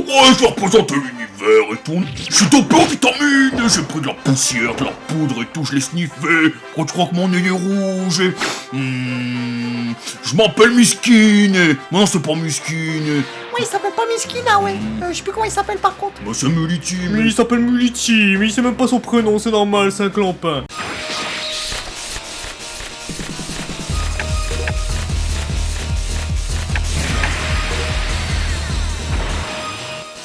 Ouais, je vais représenter l'univers et tout. Je suis dopé en vitamines, j'ai pris de la poussière, de la poudre et tout, je l'ai sniffé. Quand tu crois que mon nez est rouge et... je m'appelle Miskine. Non, c'est pas Miskine. Ouais, il s'appelle pas Miskina, ouais. Je sais plus comment il s'appelle par contre. Moi, c'est Mulitim. Mais il s'appelle Muliti, mais il sait même pas son prénom, c'est normal, c'est un clampin.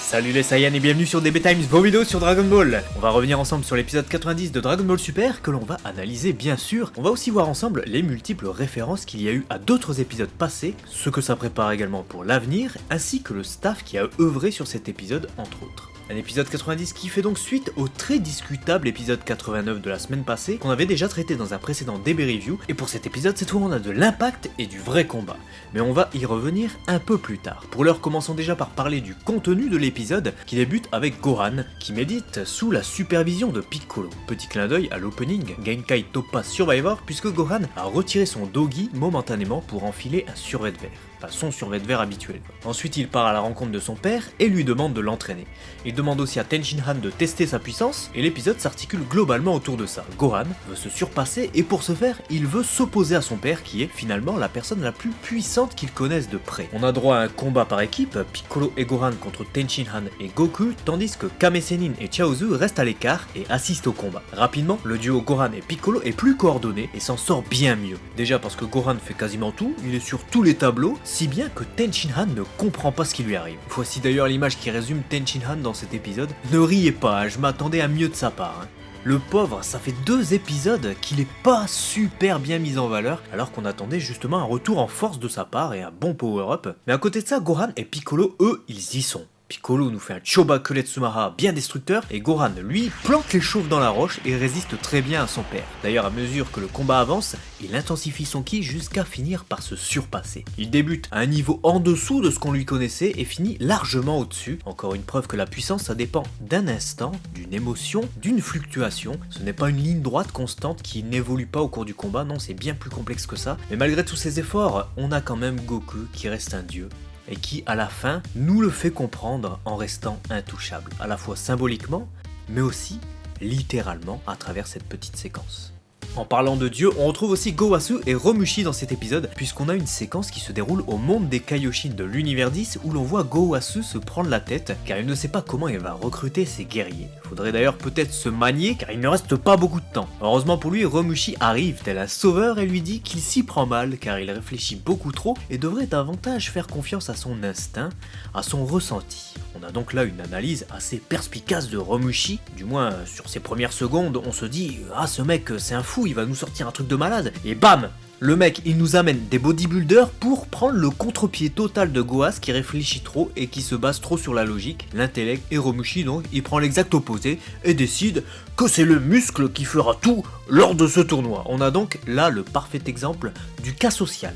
Salut les Saiyans et bienvenue sur DB Times, vos vidéos sur Dragon Ball. On va revenir ensemble sur l'épisode 90 de Dragon Ball Super, que l'on va analyser bien sûr. On va aussi voir ensemble les multiples références qu'il y a eu à d'autres épisodes passés, ce que ça prépare également pour l'avenir, ainsi que le staff qui a œuvré sur cet épisode entre autres. Un épisode 90 qui fait donc suite au très discutable épisode 89 de la semaine passée, qu'on avait déjà traité dans un précédent DB Review, et pour cet épisode cette fois on a de l'impact et du vrai combat. Mais on va y revenir un peu plus tard. Pour l'heure, commençons déjà par parler du contenu de l'épisode, qui débute avec Gohan, qui médite sous la supervision de Piccolo. Petit clin d'œil à l'opening Genkai Toppa Survivor, puisque Gohan a retiré son dogi momentanément pour enfiler un survêt vert. Enfin, son survêt vert habituel. Ensuite, il part à la rencontre de son père et lui demande de l'entraîner. Il demande aussi à Ten Shin Han de tester sa puissance, et l'épisode s'articule globalement autour de ça. Gohan veut se surpasser, et pour ce faire, il veut s'opposer à son père, qui est finalement la personne la plus puissante qu'il connaisse de près. On a droit à un combat par équipe, Piccolo et Gohan contre Ten Shin Han et Goku, tandis que Kame Sennin et Chaozu restent à l'écart et assistent au combat. Rapidement, le duo Gohan et Piccolo est plus coordonné et s'en sort bien mieux. Déjà parce que Gohan fait quasiment tout, il est sur tous les tableaux, si bien que Ten Shin Han ne comprend pas ce qui lui arrive. Voici d'ailleurs l'image qui résume Ten Shin Han dans cet épisode. Ne riez pas, je m'attendais à mieux de sa part. Le pauvre, ça fait 2 épisodes qu'il est pas super bien mis en valeur, alors qu'on attendait justement un retour en force de sa part et un bon power-up. Mais à côté de ça, Gohan et Piccolo, eux, ils y sont. Piccolo nous fait un Choba Kuretsumaha bien destructeur et Gohan, lui, plante les chauves dans la roche et résiste très bien à son père. D'ailleurs, à mesure que le combat avance, il intensifie son ki jusqu'à finir par se surpasser. Il débute à un niveau en dessous de ce qu'on lui connaissait et finit largement au-dessus. Encore une preuve que la puissance, ça dépend d'un instant, d'une émotion, d'une fluctuation. Ce n'est pas une ligne droite constante qui n'évolue pas au cours du combat, non, c'est bien plus complexe que ça. Mais malgré tous ces efforts, on a quand même Goku qui reste un dieu, et qui, à la fin, nous le fait comprendre en restant intouchable, à la fois symboliquement, mais aussi littéralement à travers cette petite séquence. En parlant de dieu, on retrouve aussi Gowasu et Romushi dans cet épisode, puisqu'on a une séquence qui se déroule au monde des Kaioshin de l'univers 10, où l'on voit Gowasu se prendre la tête, car il ne sait pas comment il va recruter ses guerriers. Faudrait d'ailleurs peut-être se manier, car il ne reste pas beaucoup de temps. Heureusement pour lui, Romushi arrive tel un sauveur et lui dit qu'il s'y prend mal, car il réfléchit beaucoup trop et devrait davantage faire confiance à son instinct, à son ressenti. On a donc là une analyse assez perspicace de Romushi, du moins sur ses premières secondes, on se dit « Ah, ce mec c'est un fou, il va nous sortir un truc de malade !» Et bam, le mec il nous amène des bodybuilders pour prendre le contre-pied total de Goas qui réfléchit trop et qui se base trop sur la logique, l'intellect, et Romushi donc il prend l'exact opposé et décide que c'est le muscle qui fera tout lors de ce tournoi. On a donc là le parfait exemple du cas social.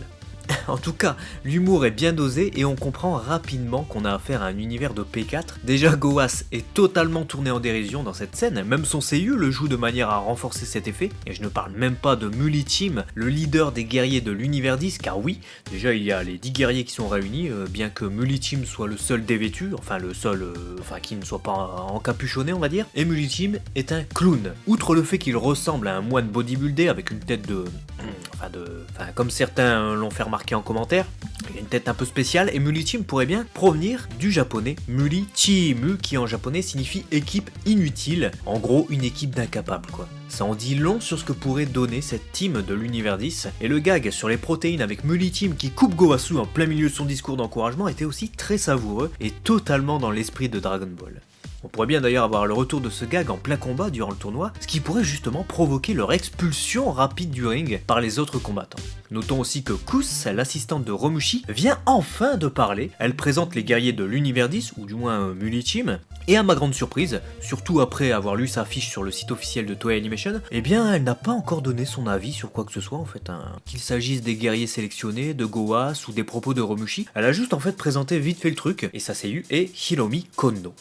En tout cas, l'humour est bien dosé et on comprend rapidement qu'on a affaire à un univers de P4. Déjà, Goas est totalement tourné en dérision dans cette scène, même son seiyuu le joue de manière à renforcer cet effet, et je ne parle même pas de Mulitim, le leader des guerriers de l'univers 10, car oui, déjà il y a les 10 guerriers qui sont réunis, bien que Mulitim soit le seul dévêtu, enfin le seul, qui ne soit pas encapuchonné on va dire, et Mulitim est un clown. Outre le fait qu'il ressemble à un moine bodybuildé avec une tête comme certains l'ont fait remarquer en commentaire, il a une tête un peu spéciale et Mulitim pourrait bien provenir du japonais Mulichimu qui en japonais signifie équipe inutile, en gros une équipe d'incapables quoi. Ça en dit long sur ce que pourrait donner cette team de l'univers 10 et le gag sur les protéines avec Mulitim qui coupe Gowasu en plein milieu de son discours d'encouragement était aussi très savoureux et totalement dans l'esprit de Dragon Ball. On pourrait bien d'ailleurs avoir le retour de ce gag en plein combat durant le tournoi, ce qui pourrait justement provoquer leur expulsion rapide du ring par les autres combattants. Notons aussi que Kus, l'assistante de Romushi, vient enfin de parler. Elle présente les guerriers de l'univers 10, ou du moins Mulitim, et à ma grande surprise, surtout après avoir lu sa fiche sur le site officiel de Toei Animation, eh bien elle n'a pas encore donné son avis sur quoi que ce soit en fait, qu'il s'agisse des guerriers sélectionnés, de Goas ou des propos de Romushi, elle a juste en fait présenté vite fait le truc, et sa seiyuu est Hiromi Konno.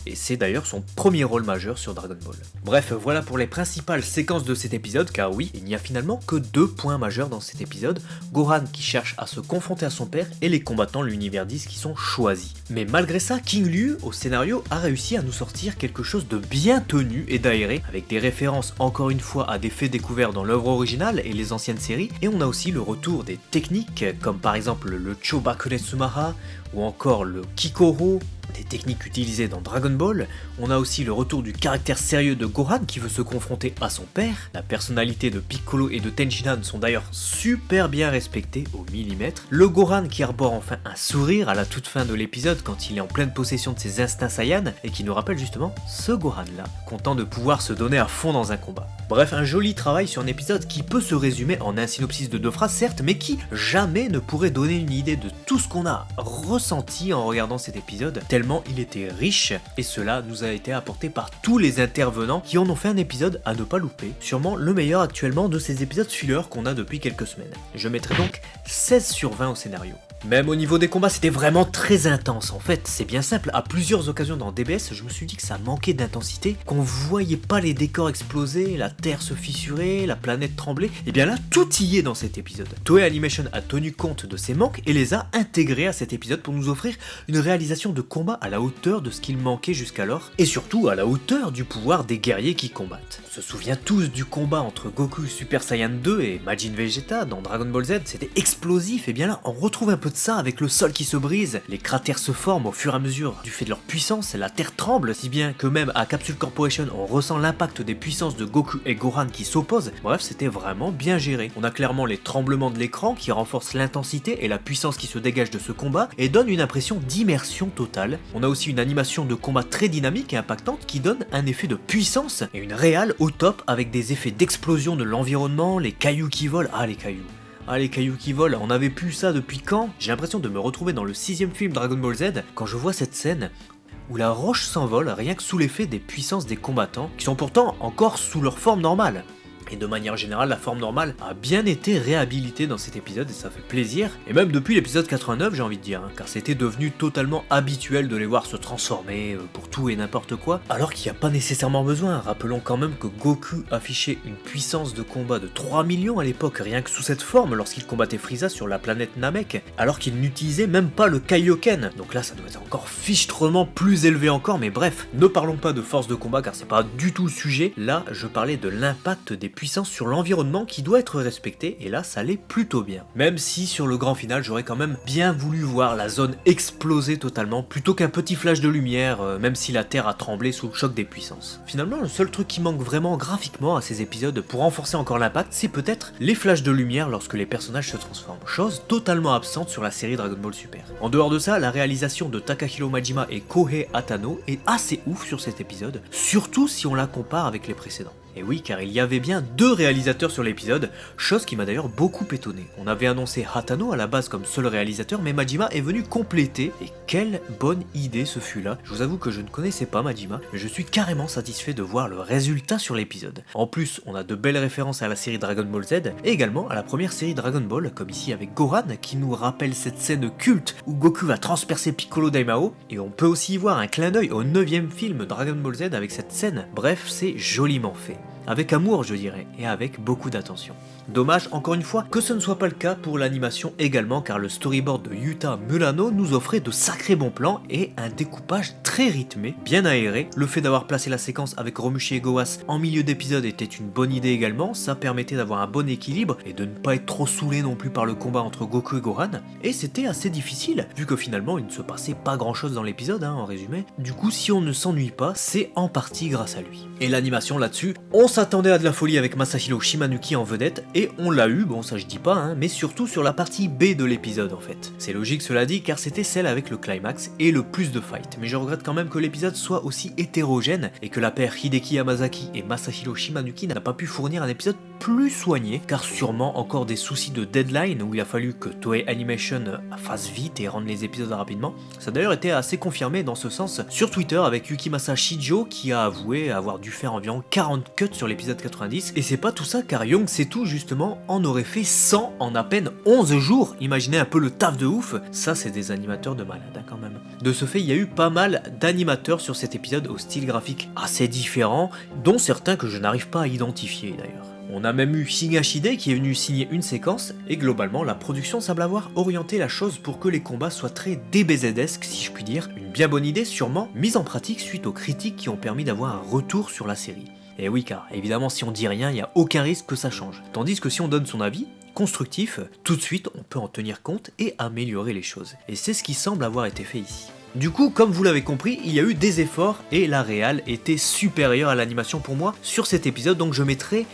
et c'est d'ailleurs son premier rôle majeur sur Dragon Ball. Bref, voilà pour les principales séquences de cet épisode, car oui, il n'y a finalement que 2 points majeurs dans cet épisode, Gohan qui cherche à se confronter à son père et les combattants de l'univers 10 qui sont choisis. Mais malgré ça, King Liu, au scénario, a réussi à nous sortir quelque chose de bien tenu et d'aéré, avec des références encore une fois à des faits découverts dans l'œuvre originale et les anciennes séries, et on a aussi le retour des techniques, comme par exemple le Chobakuretsumaha, ou encore le Kikoro, des techniques utilisées dans Dragon Ball. On a aussi le retour du caractère sérieux de Gohan qui veut se confronter à son père. La personnalité de Piccolo et de Tenshinhan sont d'ailleurs super bien respectées au millimètre. Le Gohan qui arbore enfin un sourire à la toute fin de l'épisode quand il est en pleine possession de ses instincts Saiyan et qui nous rappelle justement ce Gohan là, content de pouvoir se donner à fond dans un combat. Bref, un joli travail sur un épisode qui peut se résumer en un synopsis de 2 phrases certes, mais qui jamais ne pourrait donner une idée de tout ce qu'on a ressenti en regardant cet épisode, tellement il était riche, et cela nous a été apporté par tous les intervenants qui en ont fait un épisode à ne pas louper, sûrement le meilleur actuellement de ces épisodes filler qu'on a depuis quelques semaines. Je mettrai donc 16 sur 20 au scénario. Même au niveau des combats, c'était vraiment très intense. En fait, c'est bien simple, à plusieurs occasions dans DBS, je me suis dit que ça manquait d'intensité, qu'on voyait pas les décors exploser, la terre se fissurer, la planète trembler. Et bien là, tout y est dans cet épisode. Toei Animation a tenu compte de ces manques et les a intégrés à cet épisode pour nous offrir une réalisation de combat à la hauteur de ce qu'il manquait jusqu'alors, et surtout à la hauteur du pouvoir des guerriers qui combattent. On se souvient tous du combat entre Goku Super Saiyan 2 et Majin Vegeta dans Dragon Ball Z, c'était explosif, et bien là, on retrouve un peu de ça avec le sol qui se brise, les cratères se forment au fur et à mesure du fait de leur puissance, la terre tremble, si bien que même à Capsule Corporation on ressent l'impact des puissances de Goku et Gohan qui s'opposent. Bref, c'était vraiment bien géré. On a clairement les tremblements de l'écran qui renforcent l'intensité et la puissance qui se dégage de ce combat et donnent une impression d'immersion totale. On a aussi une animation de combat très dynamique et impactante qui donne un effet de puissance et une réale au top avec des effets d'explosion de l'environnement, les cailloux qui volent, les cailloux qui volent, on avait plus ça depuis quand? J'ai l'impression de me retrouver dans le 6ème film Dragon Ball Z quand je vois cette scène où la roche s'envole rien que sous l'effet des puissances des combattants qui sont pourtant encore sous leur forme normale. Et de manière générale, la forme normale a bien été réhabilitée dans cet épisode et ça fait plaisir. Et même depuis l'épisode 89, j'ai envie de dire, car c'était devenu totalement habituel de les voir se transformer pour tout et n'importe quoi, alors qu'il n'y a pas nécessairement besoin. Rappelons quand même que Goku affichait une puissance de combat de 3 millions à l'époque, rien que sous cette forme, lorsqu'il combattait Frieza sur la planète Namek, alors qu'il n'utilisait même pas le Kaioken. Donc là, ça doit être encore fichtrement plus élevé encore, mais bref, ne parlons pas de force de combat car c'est pas du tout le sujet. Là, je parlais de l'impact des puissance sur l'environnement qui doit être respecté, et là ça allait plutôt bien. Même si sur le grand final j'aurais quand même bien voulu voir la zone exploser totalement plutôt qu'un petit flash de lumière, même si la terre a tremblé sous le choc des puissances. Finalement le seul truc qui manque vraiment graphiquement à ces épisodes pour renforcer encore l'impact, c'est peut-être les flashs de lumière lorsque les personnages se transforment, chose totalement absente sur la série Dragon Ball Super. En dehors de ça, la réalisation de Takahiro Majima et Kohei Hatano est assez ouf sur cet épisode, surtout si on la compare avec les précédents. Et oui, car il y avait bien 2 réalisateurs sur l'épisode, chose qui m'a d'ailleurs beaucoup étonné. On avait annoncé Hatano à la base comme seul réalisateur, mais Majima est venu compléter, et quelle bonne idée ce fut là. Je vous avoue que je ne connaissais pas Majima, mais je suis carrément satisfait de voir le résultat sur l'épisode. En plus, on a de belles références à la série Dragon Ball Z, et également à la première série Dragon Ball, comme ici avec Gohan, qui nous rappelle cette scène culte où Goku va transpercer Piccolo Daimao, et on peut aussi y voir un clin d'œil au 9ème film Dragon Ball Z avec cette scène. Bref, c'est joliment fait. Avec amour je dirais, et avec beaucoup d'attention. Dommage encore une fois que ce ne soit pas le cas pour l'animation également, car le storyboard de Yuta Mulano nous offrait de sacrés bons plans et un découpage très rythmé, bien aéré. Le fait d'avoir placé la séquence avec Romushi et Goas en milieu d'épisode était une bonne idée également, ça permettait d'avoir un bon équilibre et de ne pas être trop saoulé non plus par le combat entre Goku et Gohan, et c'était assez difficile, vu que finalement il ne se passait pas grand chose dans l'épisode en résumé. Du coup si on ne s'ennuie pas, c'est en partie grâce à lui. Et l'animation là-dessus, on s'attendait à de la folie avec Masahiro Shimanuki en vedette, et on l'a eu, bon ça je dis pas, mais surtout sur la partie B de l'épisode en fait. C'est logique cela dit, car c'était celle avec le climax et le plus de fight, mais je regrette quand même que l'épisode soit aussi hétérogène, et que la paire Hideki Yamazaki et Masahiro Shimanuki n'a pas pu fournir un épisode plus soigné, car sûrement encore des soucis de deadline où il a fallu que Toei Animation fasse vite et rende les épisodes rapidement. Ça a d'ailleurs été assez confirmé dans ce sens sur Twitter avec Yukimasa Shijo qui a avoué avoir dû faire environ 40 cuts sur l'épisode 90. Et c'est pas tout ça car Young Setu justement en aurait fait 100 en à peine 11 jours. Imaginez un peu le taf de ouf. Ça c'est des animateurs de malade hein, quand même. De ce fait il y a eu pas mal d'animateurs sur cet épisode au style graphique assez différent, dont certains que je n'arrive pas à identifier d'ailleurs. On a même eu Shigashide qui est venu signer une séquence, et globalement la production semble avoir orienté la chose pour que les combats soient très DBZ-esques si je puis dire, une bien bonne idée sûrement, mise en pratique suite aux critiques qui ont permis d'avoir un retour sur la série. Et oui car évidemment si on dit rien, il n'y a aucun risque que ça change, tandis que si on donne son avis, constructif, tout de suite on peut en tenir compte et améliorer les choses. Et c'est ce qui semble avoir été fait ici. Du coup, comme vous l'avez compris, il y a eu des efforts et la réal était supérieure à l'animation pour moi sur cet épisode, donc je mettrai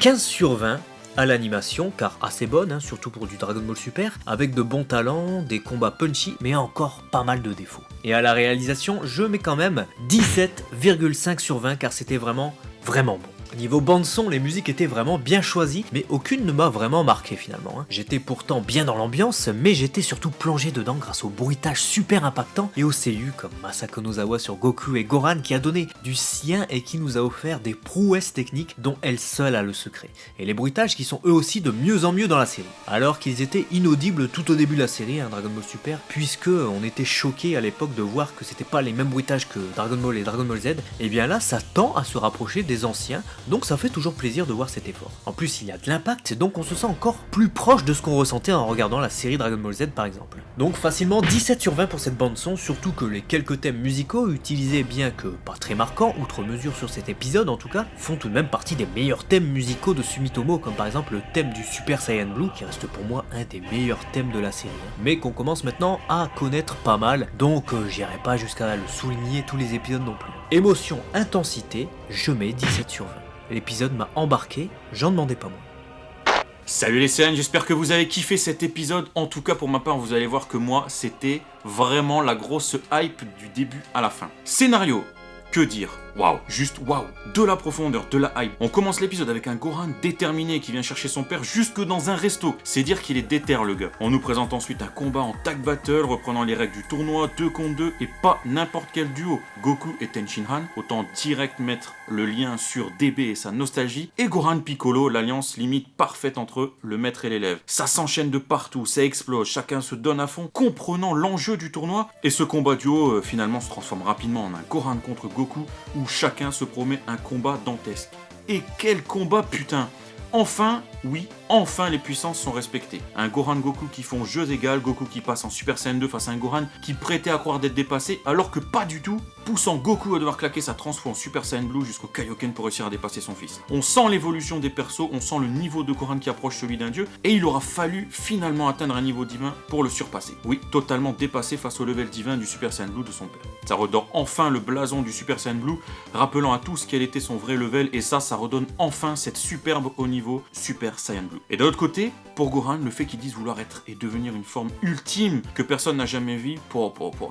15 sur 20 à l'animation, car assez bonne, hein, surtout pour du Dragon Ball Super, avec de bons talents, des combats punchy, mais encore pas mal de défauts. Et à la réalisation, je mets quand même 17,5 sur 20, car c'était vraiment bon. Niveau bande-son, les musiques étaient vraiment bien choisies, mais aucune ne m'a vraiment marqué finalement. Hein. J'étais pourtant bien dans l'ambiance, mais j'étais surtout plongé dedans grâce au bruitage super impactant et aux seiyuu comme Masako Nozawa sur Goku et Goran qui a donné du sien et qui nous a offert des prouesses techniques dont elle seule a le secret. Et les bruitages qui sont eux aussi de mieux en mieux dans la série. Alors qu'ils étaient inaudibles tout au début de la série, hein, Dragon Ball Super, puisque on était choqués à l'époque de voir que c'était pas les mêmes bruitages que Dragon Ball et Dragon Ball Z, et bien là ça tend à se rapprocher des anciens. Donc ça fait toujours plaisir de voir cet effort. En plus il y a de l'impact, donc on se sent encore plus proche de ce qu'on ressentait en regardant la série Dragon Ball Z par exemple. Donc facilement 17 sur 20 pour cette bande son, surtout que les quelques thèmes musicaux utilisés bien que pas très marquants, outre mesure sur cet épisode en tout cas, font tout de même partie des meilleurs thèmes musicaux de Sumitomo, comme par exemple le thème du Super Saiyan Blue, qui reste pour moi un des meilleurs thèmes de la série, mais qu'on commence maintenant à connaître pas mal, donc j'irai pas jusqu'à le souligner tous les épisodes non plus. Émotion, intensité, je mets 17 sur 20. L'épisode m'a embarqué, j'en demandais pas moins. Salut les CN, j'espère que vous avez kiffé cet épisode. En tout cas pour ma part, vous allez voir que moi, c'était vraiment la grosse hype du début à la fin. Scénario, que dire? Waouh, juste waouh, de la profondeur, de la hype. On commence l'épisode avec un Goran déterminé qui vient chercher son père jusque dans un resto. C'est dire qu'il est déter le gars. On nous présente ensuite un combat en tag battle reprenant les règles du tournoi 2 contre 2 et pas n'importe quel duo. Goku et Tenshinhan, autant direct mettre le lien sur DB et sa nostalgie. Et Goran Piccolo, l'alliance limite parfaite entre eux, le maître et l'élève. Ça s'enchaîne de partout, ça explose, chacun se donne à fond, comprenant l'enjeu du tournoi. Et ce combat duo finalement se transforme rapidement en un Goran contre Goku où chacun se promet un combat dantesque. Et quel combat putain! Enfin, oui, enfin les puissances sont respectées. Un Gohan Goku qui font jeux égales, Goku qui passe en Super Saiyan 2 face à un Gohan qui prêtait à croire d'être dépassé, alors que pas du tout, poussant Goku à devoir claquer sa transfo en Super Saiyan Blue jusqu'au Kaioken pour réussir à dépasser son fils. On sent l'évolution des persos, on sent le niveau de Gohan qui approche celui d'un dieu, et il aura fallu finalement atteindre un niveau divin pour le surpasser. Oui, totalement dépassé face au level divin du Super Saiyan Blue de son père. Ça redore enfin le blason du Super Saiyan Blue, rappelant à tous quel était son vrai level, et ça redonne enfin cette superbe haut niveau Super Saiyan Blue. Et d'un autre côté, pour Gohan, le fait qu'ils disent vouloir être et devenir une forme ultime que personne n'a jamais vue,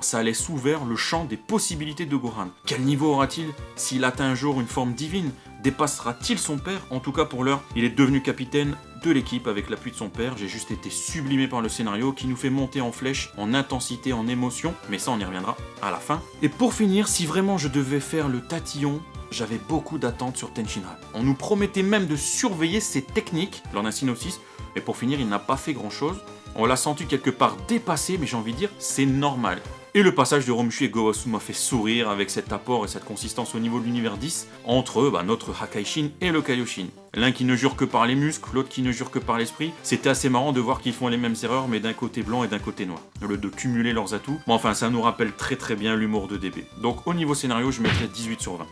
ça laisse ouvert le champ des possibilités de Gohan. Quel niveau aura-t-il s'il atteint un jour une forme divine? Dépassera-t-il son père? En tout cas pour l'heure, il est devenu capitaine de l'équipe avec l'appui de son père. J'ai juste été sublimé par le scénario qui nous fait monter en flèche, en intensité, en émotion, mais ça on y reviendra à la fin. Et pour finir, si vraiment je devais faire le tatillon, j'avais beaucoup d'attentes sur Tenshinhan. On nous promettait même de surveiller ses techniques lors d'un synopsis, et pour finir, il n'a pas fait grand chose. On l'a senti quelque part dépassé, mais j'ai envie de dire, c'est normal. Et le passage de Romshu et Gowasu m'a fait sourire avec cet apport et cette consistance au niveau de l'univers 10 entre notre Hakaishin et le Kaioshin. L'un qui ne jure que par les muscles, l'autre qui ne jure que par l'esprit. C'était assez marrant de voir qu'ils font les mêmes erreurs mais d'un côté blanc et d'un côté noir. Au lieu de cumuler leurs atouts. Mais enfin, ça nous rappelle très bien l'humour de DB. Donc au niveau scénario, je mettrais 18 sur 20.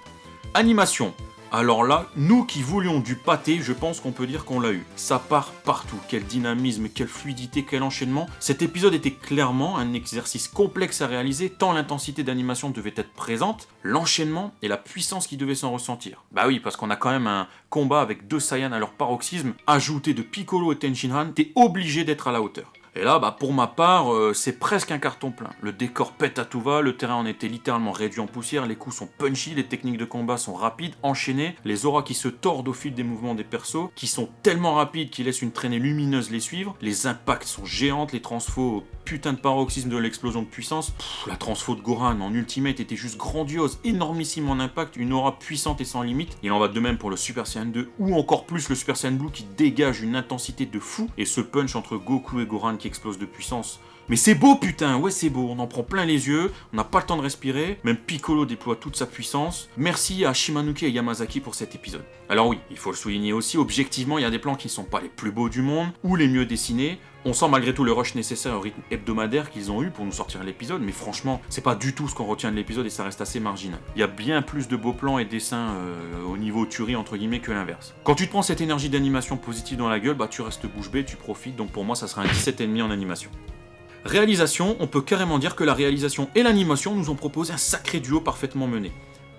Animation. Alors là, nous qui voulions du pâté, je pense qu'on peut dire qu'on l'a eu. Ça part partout, quel dynamisme, quelle fluidité, quel enchaînement. Cet épisode était clairement un exercice complexe à réaliser, tant l'intensité d'animation devait être présente, l'enchaînement et la puissance qui devait s'en ressentir. Bah oui, parce qu'on a quand même un combat avec deux Saiyans à leur paroxysme, ajouté de Piccolo et Tenshinhan, t'es obligé d'être à la hauteur. Et là, pour ma part, c'est presque un carton plein. Le décor pète à tout va, le terrain en était littéralement réduit en poussière, les coups sont punchy, les techniques de combat sont rapides, enchaînées, les auras qui se tordent au fil des mouvements des persos, qui sont tellement rapides qu'ils laissent une traînée lumineuse les suivre, les impacts sont géantes, les transfos, putain de paroxysme de l'explosion de puissance. La transfo de Gohan en Ultimate était juste grandiose, énormissime en impact, une aura puissante et sans limite. Il en va de même pour le Super Saiyan 2, ou encore plus le Super Saiyan Blue qui dégage une intensité de fou, et ce punch entre Goku et Gohan qui explose de puissance. Mais c'est beau putain, ouais c'est beau, on en prend plein les yeux, on n'a pas le temps de respirer, même Piccolo déploie toute sa puissance. Merci à Shimanuki et Yamazaki pour cet épisode. Alors oui, il faut le souligner aussi, objectivement il y a des plans qui sont pas les plus beaux du monde, ou les mieux dessinés. On sent malgré tout le rush nécessaire au rythme hebdomadaire qu'ils ont eu pour nous sortir l'épisode, mais franchement, c'est pas du tout ce qu'on retient de l'épisode et ça reste assez marginal. Il y a bien plus de beaux plans et dessins au niveau tuerie entre guillemets que l'inverse. Quand tu te prends cette énergie d'animation positive dans la gueule, tu restes bouche bée, tu profites, donc pour moi ça sera un 17,5 en animation. Réalisation, on peut carrément dire que la réalisation et l'animation nous ont proposé un sacré duo parfaitement mené.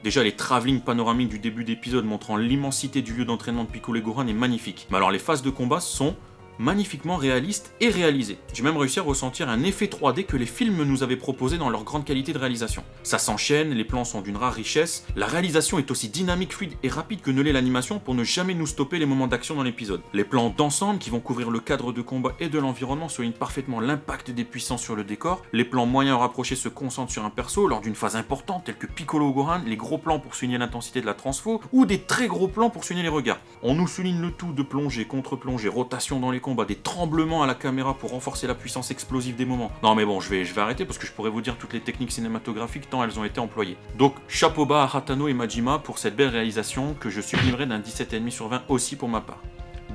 Déjà, les travelling panoramiques du début d'épisode montrant l'immensité du lieu d'entraînement de Piccolo et Gohan est magnifique. Mais alors les phases de combat sont magnifiquement réalistes et réalisées. J'ai même réussi à ressentir un effet 3D que les films nous avaient proposé dans leur grande qualité de réalisation. Ça s'enchaîne, les plans sont d'une rare richesse, la réalisation est aussi dynamique, fluide et rapide que ne l'est l'animation pour ne jamais nous stopper les moments d'action dans l'épisode. Les plans d'ensemble qui vont couvrir le cadre de combat et de l'environnement soulignent parfaitement l'impact des puissances sur le décor, les plans moyens rapprochés se concentrent sur un perso lors d'une phase importante telle que Piccolo ou Gohan, les gros plans pour souligner l'intensité de la transfo, ou des très gros plans pour souligner les regards. On nous souligne le tout de plongée, contre-plongée, rotation dans les combats, des tremblements à la caméra pour renforcer la puissance explosive des moments. Non mais bon, je vais arrêter parce que je pourrais vous dire toutes les techniques cinématographiques tant elles ont été employées. Donc chapeau bas à Hatano et Majima pour cette belle réalisation que je sublimerai d'un 17,5 sur 20 aussi pour ma part.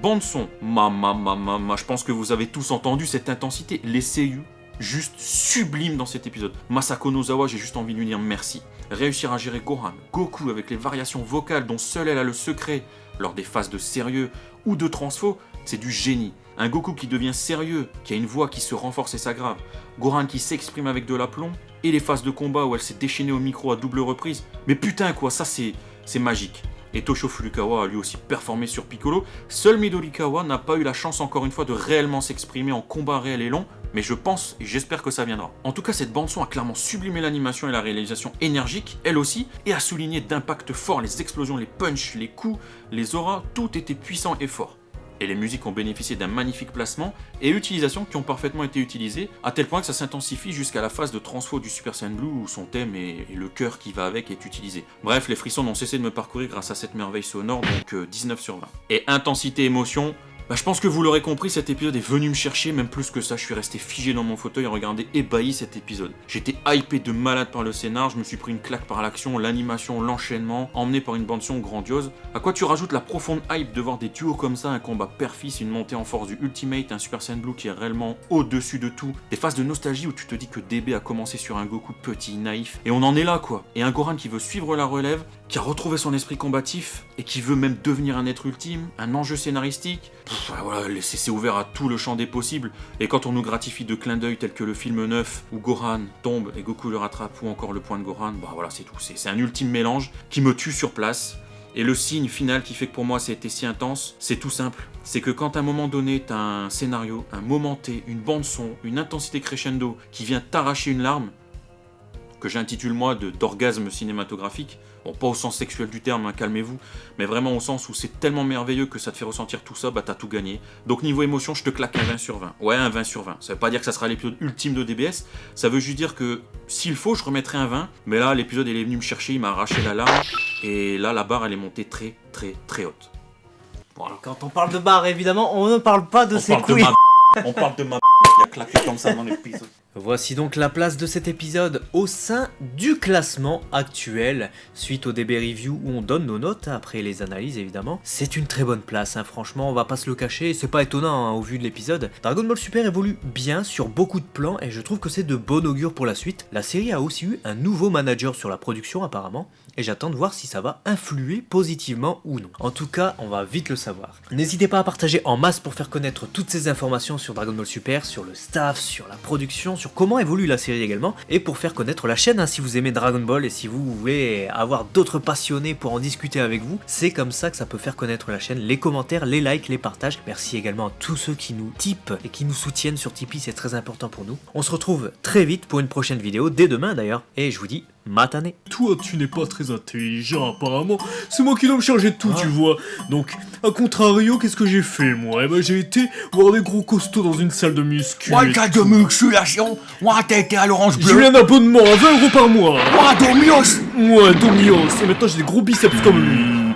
Bande son, je pense que vous avez tous entendu cette intensité, les seiyuu juste sublime dans cet épisode. Masako Nozawa, j'ai juste envie de lui dire merci. Réussir à gérer Gohan, Goku avec les variations vocales dont seule elle a le secret lors des phases de sérieux ou de transfo, c'est du génie. Un Goku qui devient sérieux, qui a une voix qui se renforce et s'aggrave, Gohan qui s'exprime avec de l'aplomb, et les phases de combat où elle s'est déchaînée au micro à double reprise. Mais putain quoi, ça c'est magique. Et Toshio Furukawa a lui aussi performé sur Piccolo. Seul Midorikawa n'a pas eu la chance encore une fois de réellement s'exprimer en combat réel et long, mais je pense et j'espère que ça viendra. En tout cas, cette bande-son a clairement sublimé l'animation et la réalisation énergique, elle aussi, et a souligné d'impact fort les explosions, les punchs, les coups, les auras, tout était puissant et fort. Et les musiques ont bénéficié d'un magnifique placement et utilisation qui ont parfaitement été utilisées, à tel point que ça s'intensifie jusqu'à la phase de transfo du Super Saiyan Blue où son thème et le cœur qui va avec est utilisé. Bref, les frissons n'ont cessé de me parcourir grâce à cette merveille sonore, donc 19 sur 20. Et intensité émotion, je pense que vous l'aurez compris, cet épisode est venu me chercher, même plus que ça, je suis resté figé dans mon fauteuil à regarder ébahi cet épisode. J'étais hypé de malade par le scénar, je me suis pris une claque par l'action, l'animation, l'enchaînement, emmené par une bande-son grandiose. À quoi tu rajoutes la profonde hype de voir des duos comme ça, un combat père-fils, une montée en force du Ultimate, un Super Saiyan Blue qui est réellement au-dessus de tout, des phases de nostalgie où tu te dis que DB a commencé sur un Goku petit, naïf, et on en est là quoi. Et un Gohan qui veut suivre la relève, qui a retrouvé son esprit combatif, et qui veut même devenir un être ultime, un enjeu scénaristique. Voilà, c'est ouvert à tout le champ des possibles, et quand on nous gratifie de clins d'œil tels que le film 9 où Gohan tombe et Goku le rattrape, ou encore le point de Gohan, voilà c'est tout, c'est un ultime mélange qui me tue sur place. Et le signe final qui fait que pour moi ça a été si intense, c'est tout simple, c'est que quand à un moment donné t'as un scénario, un moment T, une bande son, une intensité crescendo qui vient t'arracher une larme, que j'intitule moi d'orgasme cinématographique, bon pas au sens sexuel du terme, hein, calmez-vous, mais vraiment au sens où c'est tellement merveilleux que ça te fait ressentir tout ça, t'as tout gagné. Donc niveau émotion, je te claque un 20 sur 20. Ouais, un 20 sur 20. Ça veut pas dire que ça sera l'épisode ultime de DBS, ça veut juste dire que s'il faut, je remettrai un 20, mais là l'épisode il est venu me chercher, il m'a arraché la larme, et là la barre elle est montée très très très haute. Voilà. Quand on parle de barre, évidemment, on ne parle pas de ses couilles. On parle de ma qui a claqué comme ça dans l'épisode. Voici donc la place de cet épisode au sein du classement actuel, suite au DB Review où on donne nos notes après les analyses évidemment. C'est une très bonne place, hein, franchement, on va pas se le cacher, c'est pas étonnant hein, au vu de l'épisode. Dragon Ball Super évolue bien sur beaucoup de plans et je trouve que c'est de bon augure pour la suite. La série a aussi eu un nouveau manager sur la production apparemment, et j'attends de voir si ça va influer positivement ou non. En tout cas, on va vite le savoir. N'hésitez pas à partager en masse pour faire connaître toutes ces informations sur Dragon Ball Super, sur le staff, sur la production, sur comment évolue la série également, et pour faire connaître la chaîne, hein, si vous aimez Dragon Ball et si vous voulez avoir d'autres passionnés pour en discuter avec vous, c'est comme ça que ça peut faire connaître la chaîne, les commentaires, les likes, les partages. Merci également à tous ceux qui nous tipent et qui nous soutiennent sur Tipeee, c'est très important pour nous. On se retrouve très vite pour une prochaine vidéo, dès demain d'ailleurs, et je vous dis matane. Toi, tu n'es pas très intelligent, apparemment. C'est moi qui dois me charger de tout, tu vois. Donc, à contrario, qu'est-ce que j'ai fait, moi? Eh ben, j'ai été voir des gros costauds dans une salle de muscu. Ouais, salle de musculation. Ouais, t'as été à l'orange J'ai eu bleu. un abonnement à 20 € par mois. Ouais, Domios. Ouais, Domios. Et maintenant, j'ai des gros biceps comme lui.